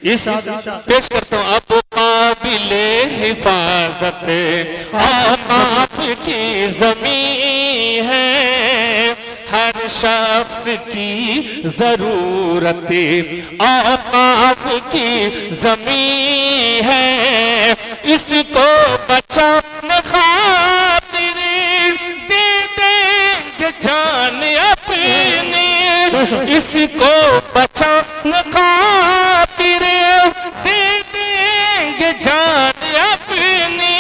इस पेश करता हूँ। अब काबिले हिफाजत आकाफ की ज़मीं है, हर शख्स की जरूरत आकाफ की ज़मीं है, इसको बचाने खातिर दे देंगे जान अपनी, इसको बचाने खातिर दे देंगे जान अपनी,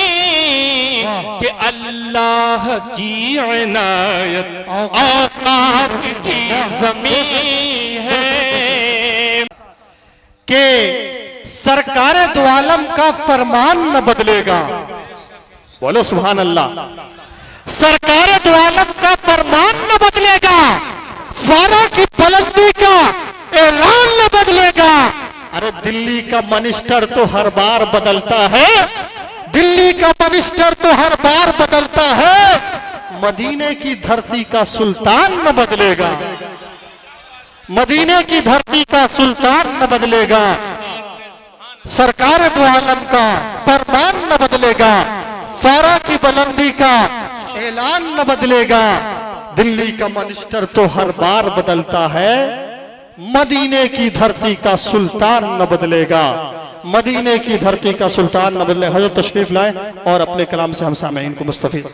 कि अल्लाह की इनायत आकाफ की ज़मीं है। कि सरकार दो आलम का फरमान न बदलेगा। बोलो सुभान अल्लाह। सरकार दो आलम का फरमान न बदलेगा, फारा की बुलंदी का ऐलान न बदलेगा। अरे दिल्ली का मिनिस्टर तो हर बार बदलता है, दिल्ली का मिनिस्टर तो हर बार बदलता है, मदीने की धरती का सुल्तान न बदलेगा, मदीने की धरती का सुल्तान न बदलेगा। सरकार दो आलम का फरमान न बदलेगा, फारा की बुलंदी का ऐलान न बदलेगा। दिल्ली का मिनिस्टर तो हर बार बदलता है, मदीने की धरती का सुल्तान न बदलेगा, मदीने की धरती का सुल्तान न बदले। हजरत तशरीफ लाए और अपने कलाम से हम सामईन को मुस्तफीद।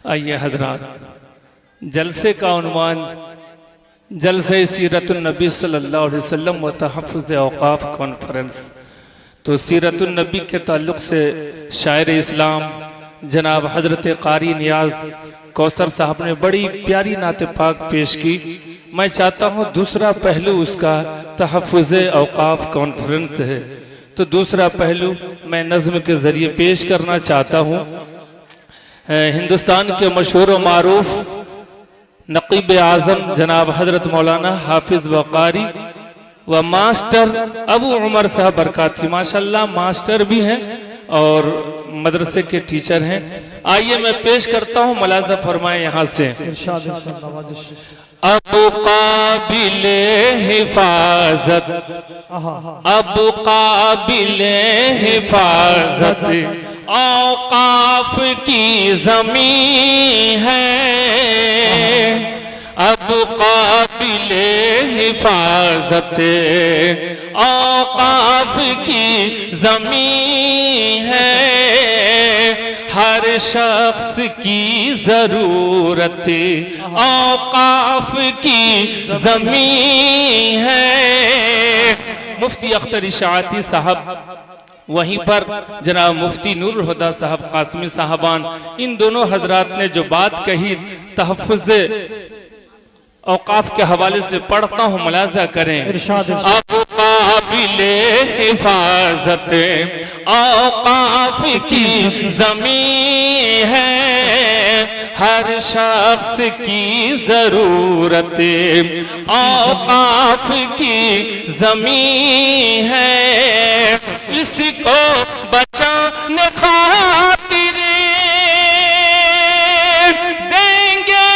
आइए हजरात, जलसे का उन्वान जलसे सीरतुन नबी सल्लल्लाहु अलैहि वसल्लम व तहफ़्फ़ुज़ औक़ाफ़ कॉन्फ्रेंस। तो सीरतुन नबी के ताल्लुक़ से शायर इस्लाम जनाब हज़रत क़ारी नियाज़ कौसर साहब ने बड़ी प्यारी नात पाक पेश की। मैं चाहता हूँ दूसरा पहलू उसका तहफ़्फ़ुज़ औक़ाफ़ कॉन्फ्रेंस है, तो दूसरा पहलू मैं नज़्म के ज़रिए पेश करना चाहता हूँ। हिंदुस्तान के मशहूर व मारूफ नक़ीब आज़म जनाब हज़रत मौलाना हाफिज़ व क़ारी व मास्टर अबू उमर साहब बरकाती, माशाल्लाह मास्टर भी हैं और मदरसे के टीचर हैं। आइए मैं पेश करता हूँ, मुलाज़ा फरमाएं यहाँ से। अब काबिले हिफाजत, अब काबिले हिफाजत औक़ाफ़ की ज़मीं है, अब काबिले हिफाजत औक़ाफ़ की ज़मीं है, हर शख्स की ज़रूरत औक़ाफ़ की ज़मीं है। मुफ्ती अख्तर इशाअती साहब, वहीं पर जनाब मुफ्ती नूरुल हुदा साहब कासमी साहबान, इन दोनों हजरात ने जो बात कही तहफ़्फ़ुज़ औक़ाफ़ के हवाले से पढ़ता हूँ, मुलाज़ा करें। अब काबिले हिफाजत औक़ाफ़ की ज़मीं है, हर शख्स की ज़रूरत औक़ाफ़ की ज़मीं है, इसको बचाने खातिर देंगे।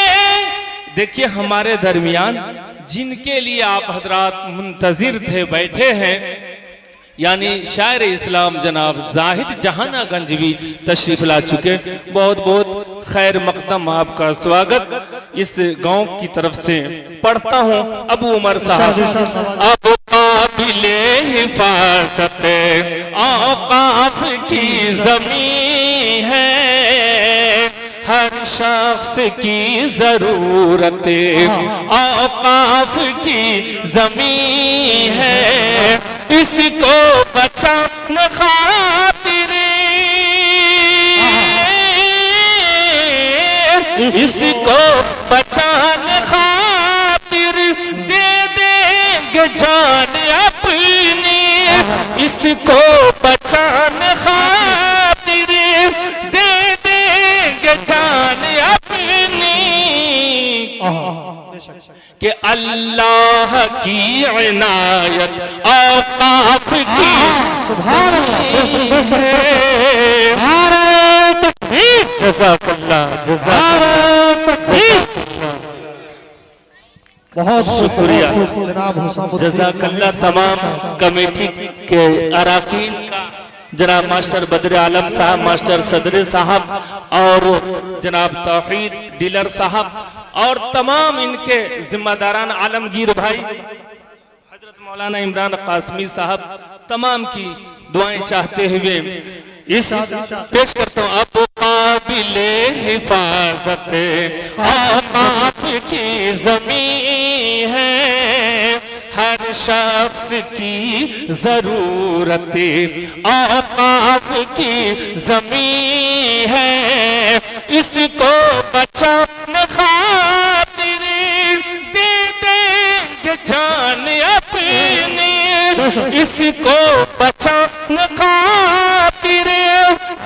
देखिए हमारे दरमियान जिनके लिए आप हजरात मुंतजिर थे, बैठे हैं, यानी शायर इस्लाम जनाब जाहिद जहाना गंजवी तशरीफ ला चुके। बहुत बहुत खैर मकदम, आपका स्वागत इस गांव की तरफ से। पढ़ता हूँ अबू उमर साहब। अब काबिले हिफाजत औक़ाफ़ की ज़मीं है, हर शख्स की ज़रूरत औक़ाफ़ की ज़मीं है, इसको बचाने खातिर, इसको बचाने खातिर दे देंगे जान अपनी, इसको बचाने खातिर दे देंगे जान अपनी, कि अल्लाह की इनायत औक़ाफ़ की। सुभान अल्लाह, जज़ाकल्लाह, जज़ाकल्लाह। बहुत शुक्रिया। जनाब हुसैन जज़ाकल्लाह तमाम कमेटी के अराकीन का, जनाब मास्टर बद्र आलम साहब, मास्टर सदर साहब और जनाब तौहीद डीलर साहब और तमाम इनके जिम्मेदारान आलमगीर भाई, हजरत मौलाना इमरान कासमी साहब, तमाम की दुआएं चाहते हुए इस पेश करता हूँ। अब काबिले हिफाजत आकाफ की ज़मीं है, हर शख्स की जरूरत आकाफ की ज़मीं है, इसको बचाने खातिर दे देंगे जान अपनी, इसको बचाने खातिर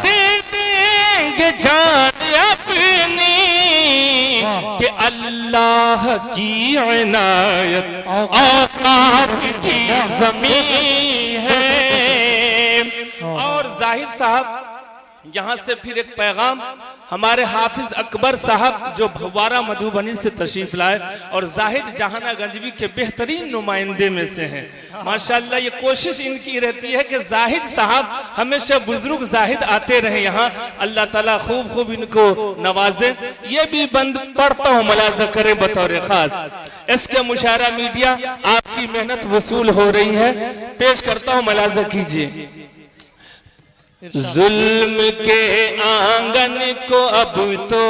दे देंगे जान अपनी, कि अल्लाह की इनायत आकाफ की ज़मीं है। और जाहिद साहब यहाँ से फिर एक पैगाम हमारे हाफिज अकबर साहब जो भवारा मधुबनी से तशरीफ लाए और जाहिद जहानागंजवी के बेहतरीन नुमाइंदे में से हैं। माशाल्लाह ये कोशिश इनकी रहती है कि जाहिद साहब हमेशा बुजुर्ग जाहिद आते रहे यहाँ, अल्लाह ताला खूब खूब इनको नवाजे। ये भी बंद पढ़ता हूँ मुलाजा करें बतौर खास। इसके मुशायरा मीडिया आपकी मेहनत वसूल हो रही है, पेश करता हूँ, मुलाजा कीजिए। जुल्म के आंगन को अब तो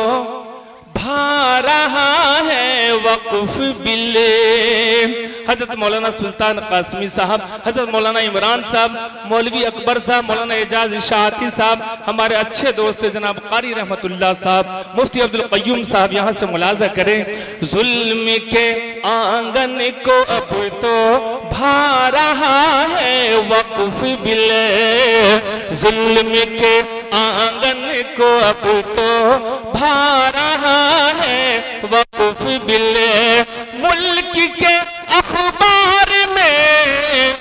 भा रहा है वक्फ बिले, हजरत मौलाना सुल्तान कासमी साहब, हजरत मौलाना इमरान साहब, मौलवी अकबर साहब, मौलाना एजाज इशाअती साहब, हमारे अच्छे दोस्त जनाब कारी रहमतुल्लाह साहब, मुफ्ती अब्दुल क़य्यूम साहब यहाँ से मुलाजा करें। जुल्म के आंगन को अब तो भा रहा है वक्फ बिले, जुल्म के आंगन को अब तो भा रहा है वक्फ बिले, मुल्क के अखबार में,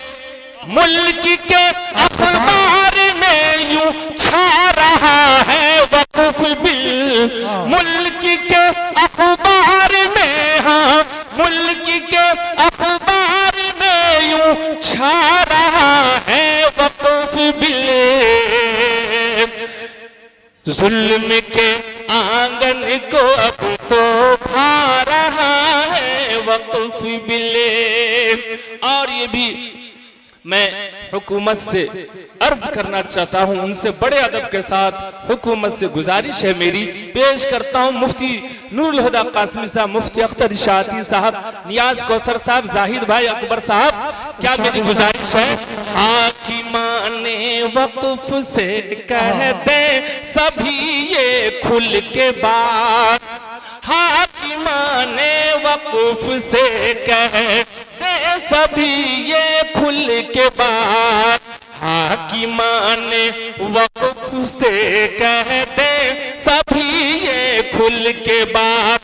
मुल्क के अखबार में यूं छा रहा है वक्फ बिल, मुल्क के अखबार में, हाँ मुल्क के अखबार में यूं छा रहा है वक्फ बिल, जुल्म के आंगन को अब तो भा रहा है वक्फ बिले। और ये भी मैं हुकूमत से अर्ज करना चाहता हूँ, उनसे बड़े अदब के साथ हुकूमत से गुजारिश है मेरी, पेश करता हूँ मुफ्ती नूरुल हुदा कासमी साहब, मुफ्ती अख्तर इशाअती साहब, नियाज कौसर साहब, जाहिद भाई अकबर साहब, क्या मेरी गुजारिश है, हाकिमाने वक्फ से कह दे सभी ये खुल के बात, हाकिमाने वक्फ से कह दे सभी ये खुल के बात, हाकिमाने वक्फ से कह दे सभी ये खुल के बात,